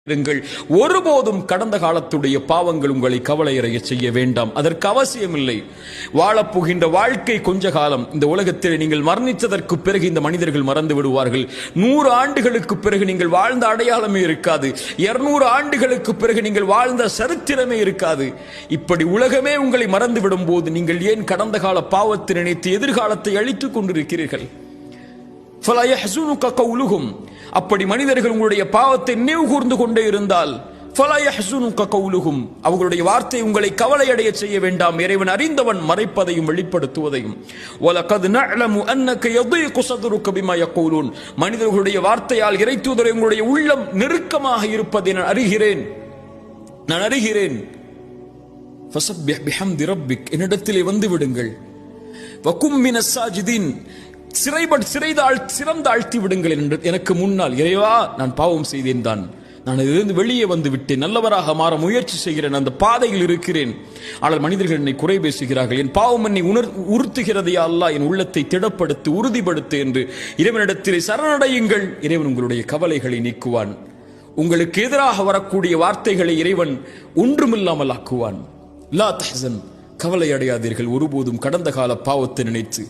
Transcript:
இருங்கள். ஒருபோதும் கடந்த காலத்துடைய பாவங்கள் உங்களை கவலையடைய செய்ய வேண்டாம். அதற்கு அவசியமில்லை. வாழப்போகின்ற வாழ்க்கை கொஞ்ச காலம். இந்த உலகத்தில் நீங்கள் மரணித்ததற்கு பிறகு இந்த மனிதர்கள் மறந்து விடுவார்கள். 100 ஆண்டுகளுக்கு பிறகு நீங்கள் வாழ்ந்த அடையாளமே இருக்காது. 200 ஆண்டுகளுக்கு பிறகு நீங்கள் வாழ்ந்த சரித்திரமே இருக்காது. இப்படி உலகமே உங்களை மறந்துவிடும் போது நீங்கள் ஏன் கடந்த கால பாவத்தை நினைத்து எதிர்காலத்தை அழித்துக் கொண்டிருக்கிறீர்கள்? அப்படி மனிதர்கள் உங்களுடைய பாவத்தை நினைவு கூர்ந்து கொண்டே இருந்தால் அவர்களுடைய வார்த்தை உங்களை கவலை அடைய செய்ய வேண்டாம். இறைவன் அறிந்தவன் மறைப்பதையும் வெளிப்படுத்துவதையும். மனிதர்களுடைய வார்த்தையால் இறை தூதரை உங்களுடைய உள்ளம் நெருக்கமாக இருப்பதை நான் அறிகிறேன். என்னிடத்திலே வந்து விடுங்கள். சிறந்தாழ்த்தி விடுங்கள் என்று எனக்கு முன்னால், இறைவா நான் பாவம் செய்தேன் தான், நான் இதிலிருந்து வெளியே வந்து விட்டேன், நல்லவராக மாற முயற்சி செய்கிறேன், அந்த பாதையில் இருக்கிறேன். ஆனால் மனிதர்கள் என்னை குறை பேசுகிறார்கள், என் பாவம் என்னை உறுத்துகிறதையா அல்லாஹ், என் உள்ளத்தை திடப்படுத்து, உறுதிப்படுத்து என்று இறைவனிடத்திலே சரணடையுங்கள். இறைவன் உங்களுடைய கவலைகளை நீக்குவான். உங்களுக்கு எதிராக வரக்கூடிய வார்த்தைகளை இறைவன் ஒன்றுமில்லாமல் ஆக்குவான். லா தஹ்சன், கவலை அடையாதீர்கள் ஒருபோதும் கடந்த கால பாவத்தை நினைத்து.